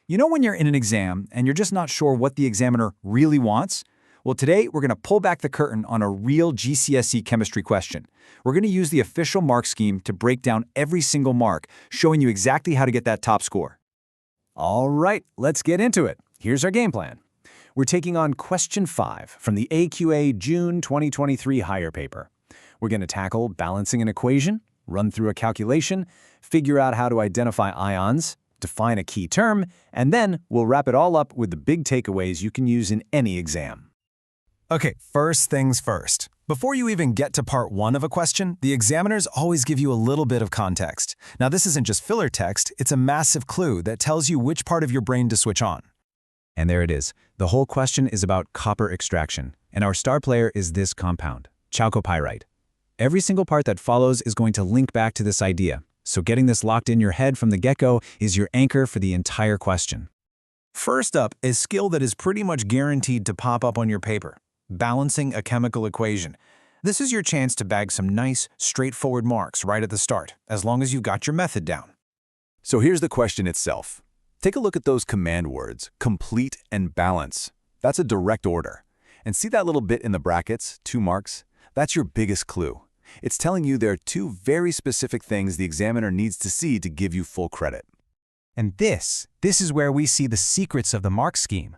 You know when you're in an exam and you're just not sure what the examiner really wants? Well, today we're going to pull back the curtain on a real GCSE chemistry question. We're going to use the official mark scheme to break down every single mark, showing you exactly how to get that top score. All right, let's get into it. Here's our game plan. We're taking on question 5 from the AQA June 2023 higher paper. We're going to tackle balancing an equation, run through a calculation, figure out how to identify ions, define a key term, and then we'll wrap it all up with the big takeaways you can use in any exam. Okay, first things first. Before you even get to part 1 of a question, the examiners always give you a little bit of context. Now, this isn't just filler text, it's a massive clue that tells you which part of your brain to switch on. And there it is. The whole question is about copper extraction, and our star player is this compound, chalcopyrite. Every single part that follows is going to link back to this idea, so getting this locked in your head from the get-go is your anchor for the entire question. First up, a skill that is pretty much guaranteed to pop up on your paper: balancing a chemical equation. This is your chance to bag some nice, straightforward marks right at the start, as long as you've got your method down. So here's the question itself. Take a look at those command words, complete and balance. That's a direct order. And see that little bit in the brackets, 2 marks? That's your biggest clue. It's telling you there are 2 very specific things the examiner needs to see to give you full credit. And this is where we see the secrets of the mark scheme.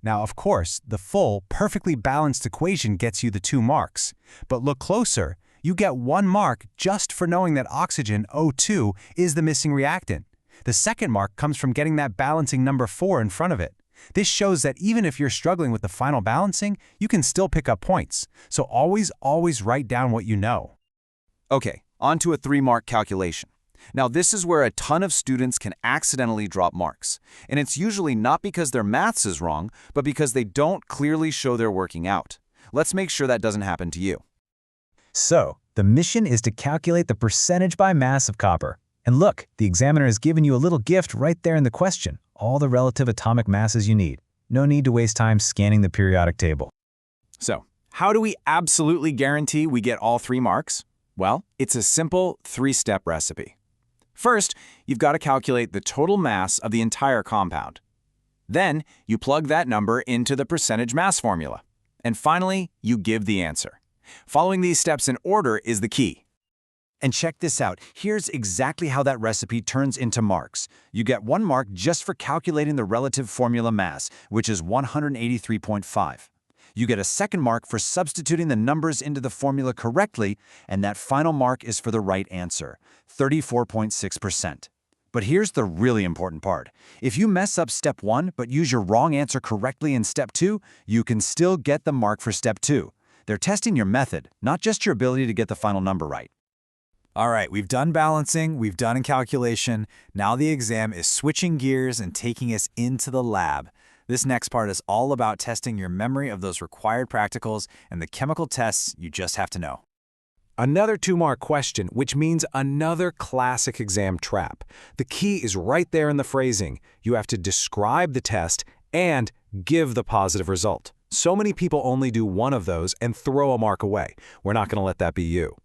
Now, of course, the full, perfectly balanced equation gets you the 2 marks. But look closer, you get 1 mark just for knowing that oxygen, O2, is the missing reactant. The second mark comes from getting that balancing number 4 in front of it. This shows that even if you're struggling with the final balancing, you can still pick up points. So always write down what you know. Okay, on to a 3-mark calculation. Now, this is where a ton of students can accidentally drop marks. And it's usually not because their maths is wrong, but because they don't clearly show they're working out. Let's make sure that doesn't happen to you. So, the mission is to calculate the percentage by mass of copper. And look, the examiner has given you a little gift right there in the question, all the relative atomic masses you need. No need to waste time scanning the periodic table. So, how do we absolutely guarantee we get all 3 marks? Well, it's a simple 3-step recipe. First, you've got to calculate the total mass of the entire compound. Then, you plug that number into the percentage mass formula. And finally, you give the answer. Following these steps in order is the key. And check this out. Here's exactly how that recipe turns into marks. You get 1 mark just for calculating the relative formula mass, which is 183.5. You get a second mark for substituting the numbers into the formula correctly, and that final mark is for the right answer, 34.6%. But here's the really important part. If you mess up step 1 but use your wrong answer correctly in step 2, you can still get the mark for step 2. They're testing your method, not just your ability to get the final number right. All right, we've done balancing, we've done a calculation. Now the exam is switching gears and taking us into the lab. This next part is all about testing your memory of those required practicals and the chemical tests you just have to know. Another 2-mark question, which means another classic exam trap. The key is right there in the phrasing. You have to describe the test and give the positive result. So many people only do one of those and throw a mark away. We're not going to let that be you.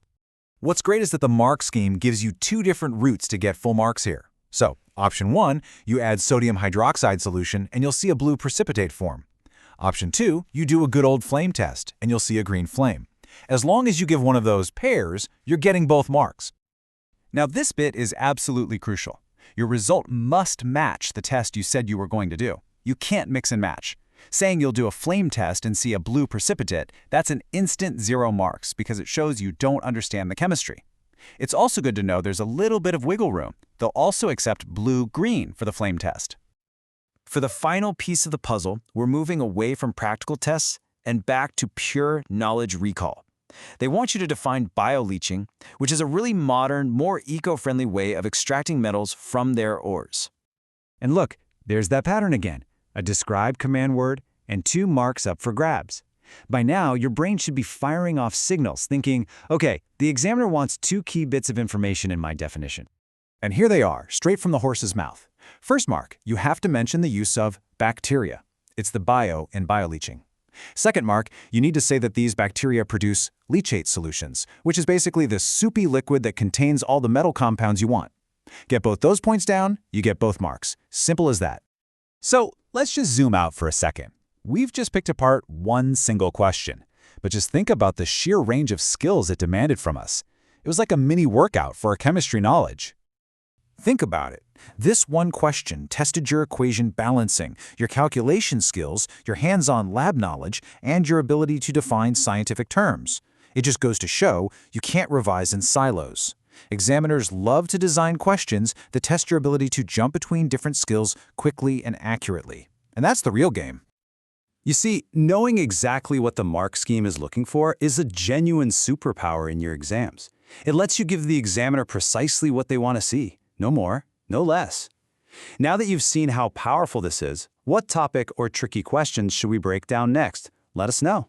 What's great is that the mark scheme gives you 2 different routes to get full marks here. So, option 1, you add sodium hydroxide solution and you'll see a blue precipitate form. Option 2, you do a good old flame test and you'll see a green flame. As long as you give one of those pairs, you're getting both marks. Now, this bit is absolutely crucial. Your result must match the test you said you were going to do. You can't mix and match. Saying you'll do a flame test and see a blue precipitate, that's an instant 0 marks because it shows you don't understand the chemistry. It's also good to know there's a little bit of wiggle room. They'll also accept blue-green for the flame test. For the final piece of the puzzle, we're moving away from practical tests and back to pure knowledge recall. They want you to define bioleaching, which is a really modern, more eco-friendly way of extracting metals from their ores. And look, there's that pattern again. A described command word, and 2 marks up for grabs. By now, your brain should be firing off signals, thinking, okay, the examiner wants 2 key bits of information in my definition. And here they are, straight from the horse's mouth. First mark, you have to mention the use of bacteria. It's the bio in bioleaching. Second mark, you need to say that these bacteria produce leachate solutions, which is basically the soupy liquid that contains all the metal compounds you want. Get both those points down, you get both marks. Simple as that. So let's just zoom out for a second. We've just picked apart one single question, but just think about the sheer range of skills it demanded from us. It was like a mini workout for our chemistry knowledge. Think about it. This one question tested your equation balancing, your calculation skills, your hands-on lab knowledge, and your ability to define scientific terms. It just goes to show you can't revise in silos. Examiners love to design questions that test your ability to jump between different skills quickly and accurately. And that's the real game. You see, knowing exactly what the mark scheme is looking for is a genuine superpower in your exams. It lets you give the examiner precisely what they want to see. No more, no less. Now that you've seen how powerful this is, what topic or tricky questions should we break down next? Let us know.